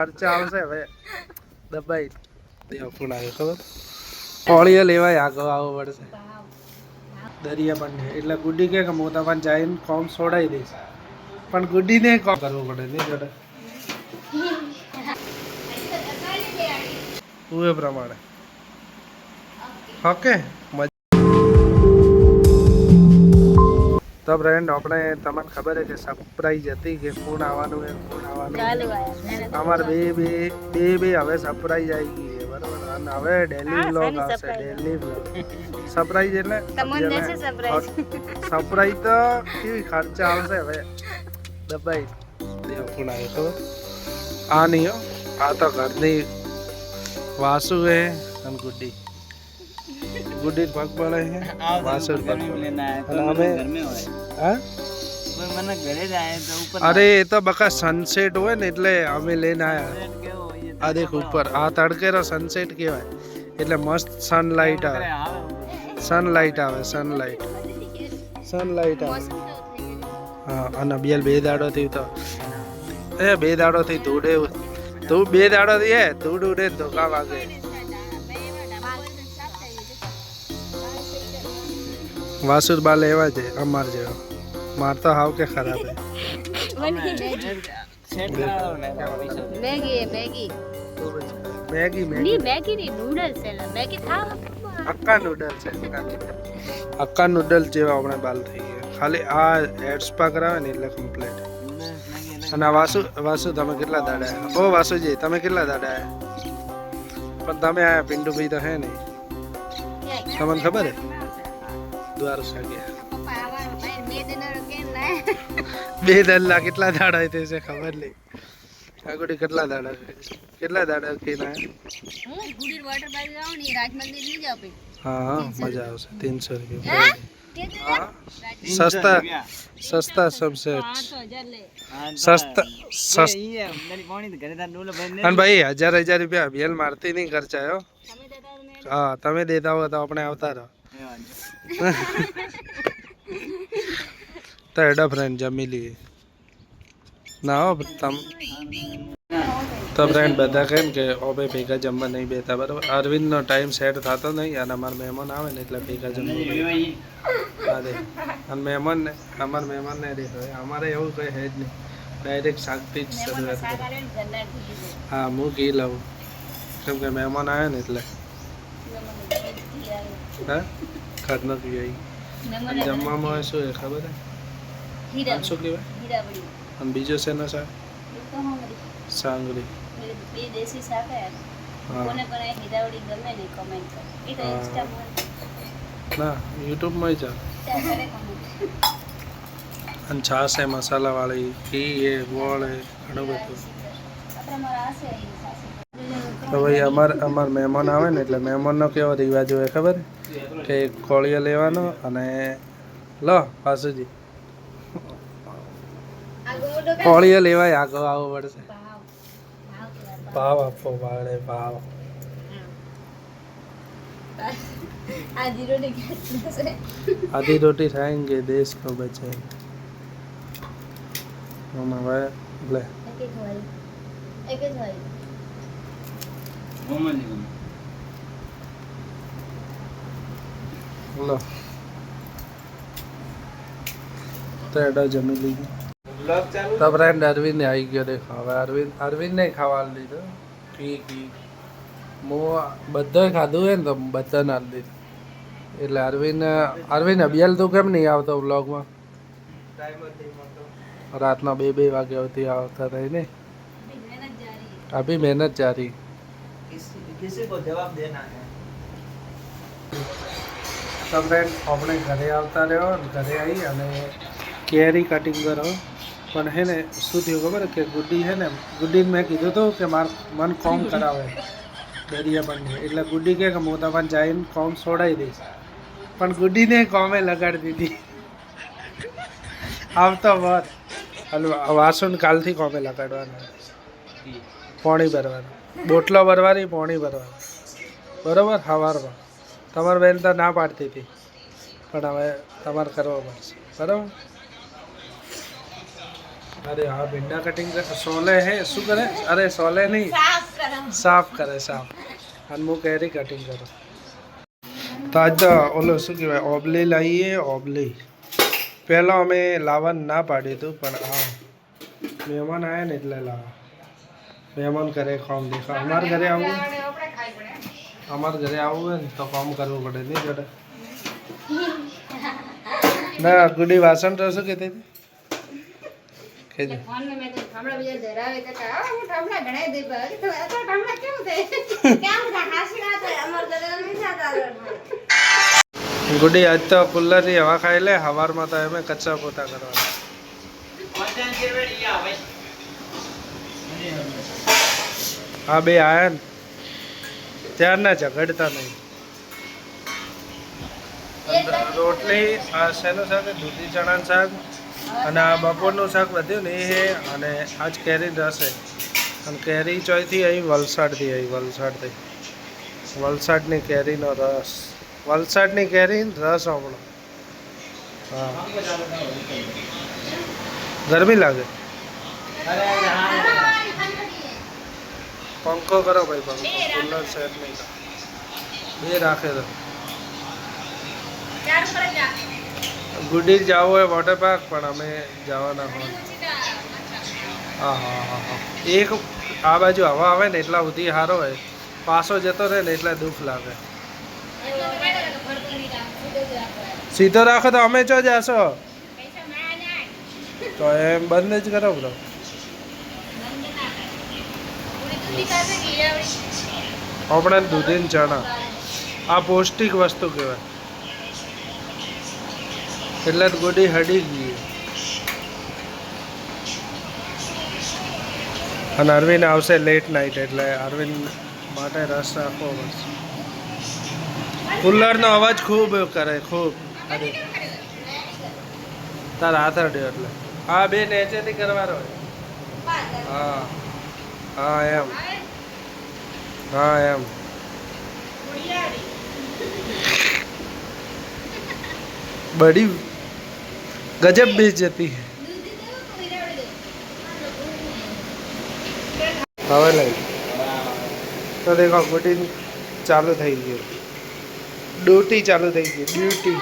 ખર્ચા આવશે હવે દબાઈ ફોન આવ્યો ખબર કોળીએ લેવાય આગળ આવવો પડશે દરિયા પણ એટલે ગુડી કે હું તમને જઈને કોમ છોડાવી દઈશ પણ ગુડીને કોમ કરવું પડે નહીં જોડે હું એ પ્રમાણે ઓકે તો ફ્રેન્ડ આપણે તમને ખબર છે કે સરપ્રાઈઝ હતી કે ફોન આવવાનું એ ફોન આવવાનું અમારે બે હવે સરપ્રાઈઝ આવી ગઈ છે બરાબર અને હવે ડેલી વ્લોગ આવશે ડેલી વ્લોગ સરપ્રાઈઝ એટલે સરપ્રાઈઝ તો કેવી ખર્ચા આવશે હવે દબાઈ ફોન આવ્યો ખબર આ નહીં આ તો ઘરની વાસુ હે અને ગુડી ગુડી પગ પડે છે વાસુ પગ અરે એ તો બકા સનસેટ હોય ને એટલે અમે લઈને આયા આ દેખ ઉપર આ તડકેરો સનસેટ કહેવાય એટલે મસ્ત સનલાઇટ આવે સનલાઇટ આવે હા અને બેલ બે દાડો થી તો બે દાડો થી ધૂળે તું બે દાડો થી હે ધૂળ ઉડે ધોકા વાગે વાસુર બા લેવા છે અમાર જેવો मार तो हाव के खराब है मैगी मैगी मैगी नहीं मैगी नहीं नूडल्स है मैगी था अक्का नूडल्स है अक्का नूडल्स જેવા આપણે બાલ થઈ ગયા ખાલી આ હેડ સ્પા કરાવે ને એટલે કમ્પ્લીટ અને વાસુ તમે કેટલા દાડા ઓ વાસુજી તમે કેટલા દાડા પણ તમે આયા પિંડુ ભાઈ તો હે નહીં તમને ખબર હે દ્વારકા ગયા બે દલ્લા કેટલા દાડા તે છે ખબર નહીં કાકોડી કેટલા દાડા કે ના હું ગુડી વોટર પાર્ક જાઉં ને રાજ મંદિર લઈ જાવ પે હા મજા આવશે 300 રૂપિયા સસ્તા सबसे सस्ता અને ભાઈ 1000 રૂપિયા બેલ મારતી નહીં ખર્ચાયો હા તમે દેતા હો તો આપણે આવતા રહો તો એડા ફ્રેન્ડ જમી લઈએ ના હો તમ તો ફ્રેન્ડ બધા કહે ને કે ઓબે ભેગા જમવા નહીં બેતા બરાબર અરવિંદનો ટાઈમ સેટ થતો નહીં અને અમારા મહેમાન આવે ને એટલે ભેગા જમવા અરે અને મહેમાનને અમારા મહેમાનને રે હોય અમારે એવું કંઈ હે જ નહીં ડાયરેક્ટ શાકથી જ શરૂઆત કરે હા હું ઘી લઉં કેમ કે મહેમાન આવે ને એટલે હા ખાધનો પીવાય જમવામાં હોય શું એ ખબર હે શું કહેવાય અને બીજો છે ને શાક સાંગરી બે દેશી શાક હે કોને પણ આ હીરાવડી ગમે ને કમેન્ટ કર એ તો ઇન્સ્ટા માં ના યુટ્યુબ માં જ અને છાશ છે મસાલા વાળી ઘી એ ગોળ એ ઘણું બધું તો ભાઈ અમાર મહેમાન આવે ને એટલે મહેમાનનો કેવો રિવાજ હોય ખબર કે કોળિયો લેવાનો અને લો વાસુજી કોળિયો લેવાય આગળ આવવો પડશે ભાવ આપવો પડે ભાવ आधी रोटी खाएंगे देश को बचाएंगे हम भाई ले एक જ હોય લો તો એડા જમી લીધી તો ફ્રેન્ડ અરવિંદ આવી ગયો દેખો હવે અરવિંદ ને ખાવા લીધો ઘી હું બધો ખાધું હોય ને તો બધાને આપી દીધું એટલે અરવિંદ અભિયાલ તું કેમ નહીં આવતો વ્લોગમાં રાતના 2 વાગ્યા સુધી આવતા રહી ને अभी मेहनत जारी किसी को जवाब देना है તો ફ્રેન્ડ આપણે ઘરે આવતા રહ્યો ઘરે આવી અને કેરી કટિંગ કરો પણ હે ને શું થયું ખબર કે ગુડી હે ને ગુડીને મેં કીધું હતું કે મન કોમ કરાવે દરિયા પણ એટલે ગુડી કે હું તમને જઈને કોમ છોડાવી દઈશ પણ ગુડીને કોમે લગાડી દીધી આવતો વાર હલો વાસણ કાલથી કોમે લગાડવાના પોણી ભરવાનું બોટલો ભરવાની પોણી ભરવાનું બરાબર સવારમાં તમારી બેન તો ના પાડતી હતી પણ હવે તમારે કરવો પડશે બરાબર अरे हाँ भिंडा कटिंग कर सोले है शू करे अरे सोले नहीं साफ करे साफ અને હું કેરી કટિંગ કરું તો આજ તો ઓલો શું કહેવાય ઓબલી લાવીએ ઓબલી પહેલાં અમે લાવવાનું ના પાડ્યું હતું પણ હા મહેમાન આવ્યા ને એટલે લાવા મહેમાન ઘરે કામ દેખા અમારા ઘરે આવવું હોય ને તો કામ કરવું પડે નહીં જોડે ના ગુડી વાસણ તો શું કહેતી હતી કહેજે ગુડી આજ તો કુલ્લરની હવા ખાઈ લે સવારમાં તો એમ કચ્ચા પોતા કરવાના હા બે આયા ને ત્યારના ઝઘડતા નહીં રોટલી આ શેનું શાક દૂધી ચણાનું શાક અને આ બપોરનું શાક વધ્યું ને એ હે અને આજ કેરી રસ હે અને કેરી ચોયથી અહીં વલસાડથી વલસાડની કેરીનો રસ વલસાડની કેરી રસ આપણો હા ગરમી લાગે પંખો કરો ભાઈ પંખો કુલર સેટ નહીં બે રાખે તો ગુડી જવું હોય વોટર પાર્ક પણ અમે જવાના હોય હા હા હા હા એક આ બાજુ હવા આવે ને એટલા સુધી સારો હોય પાછો જતો રહે ને એટલે દુઃખ લાગે સીધો રાખો તો અમે ચો જાશો તો એમ બંધ જ કરો બ્રો આપણે દૂધી ચણા આ પૌષ્ટિક વસ્તુ કહેવાય એટલે જ ગોડી હડી ગઈ અને અરવિંદ આવશે લેટ નાઇટ એટલે અરવિંદ માટે રસ રાખવો પડશે કુલરનો અવાજ ખૂબ કરે ખૂબ તાર હાથ અડ્યો એટલે હા બે નેચેથી કરવાનો હા હા એમ હા એમ बड़ी गजब बेइज्जती है હવે લઈ તો દેખો ગુડી ચાલુ થઈ ગયું ડ્યુટી ચાલુ થઈ ગઈ ડ્યુટી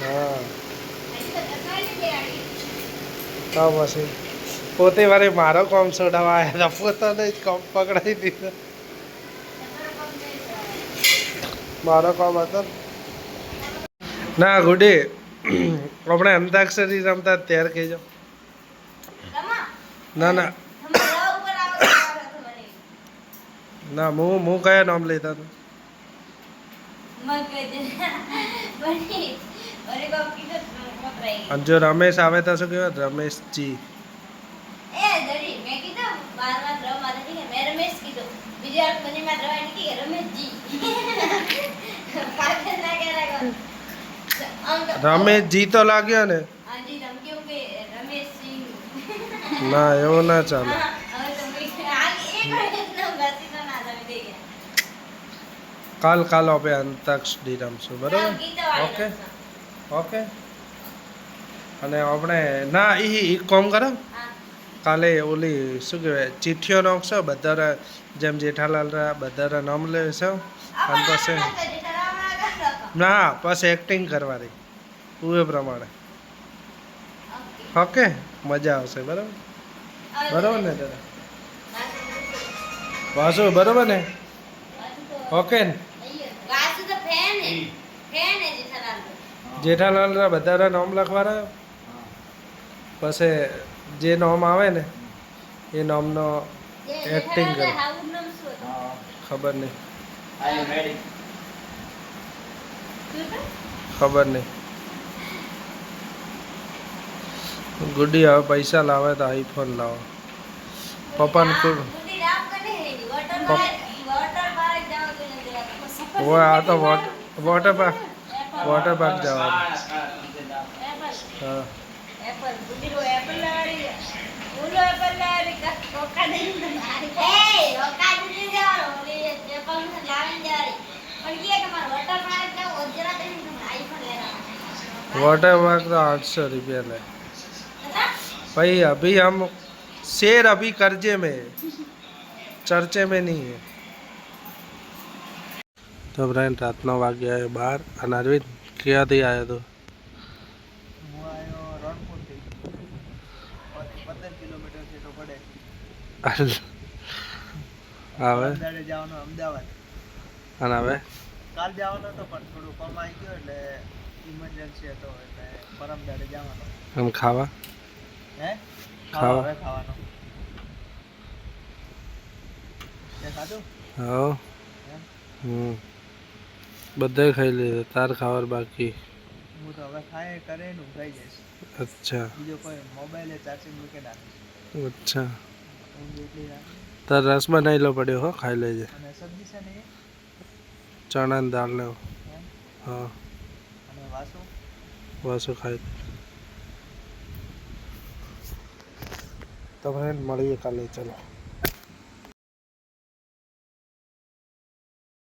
હા તો પછી પોતે વારે મારો કોમ છોડાવવા આવ્યા હતા પોતાને જ કોમ પકડાવી દીધો મારો કોમ હતો ના ગુડી આપણે અંતાક્ષરી રમતા ત્યારે કહેજો ના ના ના હું કયા નામ લેતા હતા અને જો રમેશ આવે તો શું કહેવાય રમેશજી રમેશજી તો લાગ્યો ને ના એવું ના ચાલે કાલ આપણે અંતાક્ષરી રમશું બરાબર ઓકે ઓકે અને આપણે ના એ કોમ કરો કાલે ઓલી શું કહેવાય ચિઠ્ઠીઓ નાખશો બધા જેમ જેઠાલાલ બધા નામ લેશો અને પછી ના પછી એક્ટિંગ કરવાની એ પ્રમાણે ઓકે મજા આવશે બરાબર બરાબર ને દાદા વાસુ બરાબર ને ઓકે ને જેઠાલાલ બધા નામ લખવાના પછી જે નામ આવે ને એ નામનો એક્ટિંગ કરે ખબર નહીં ગુડી હવે પૈસા લાવે તો આઈફોન લાવો પપ્પાને આ તો વોટર પાર્ક જવાનું હા વોટર પાર્ક તો 800 રૂપિયા લે भाई अभी हम शेर अभी कर्जे में है, चर्चे में नहीं है। તો ફ્રેન્ડ રાતનો વાગ્યા આવ્યો 12 અને અરવિંદ ક્યાંથી આવ્યો તો હું આવ્યો રણપુરથી 15 કિલોમીટર જેટલો પડે. હવે દાડે જવાનો અમદાવાદ. અને હવે કાલ જવાનો હતો પણ થોડું કમ આવી ગયો એટલે ઇમરજન્સી હતો એટલે પરમ દાડે જવાનો. એમ ખાવા હે ખાવા? હવે ખાવાનો. તે ખાધું? હા એમ? બધાય ખાઈ લીધું, તાર ખાવાર બાકી. હું તો હવે ખાય કરે ને ઊંઘાઈ જઈશ. અચ્છા બીજો કોઈ મોબાઈલે ચાર્જિંગ મૂકી નાખીશ. અચ્છા ઊંઘ એટલી રાખી. તાર રસ બનાવેલો પડ્યો હો, ખાઈ લેજે. અને સબ્જી છે ને એ? ચણા ને દાળ ને એવું. એમ? હા અને વાસુ? વાસુ ખાઈ. તો ફ્રેન્ડ મળીએ કાલે, ચલો.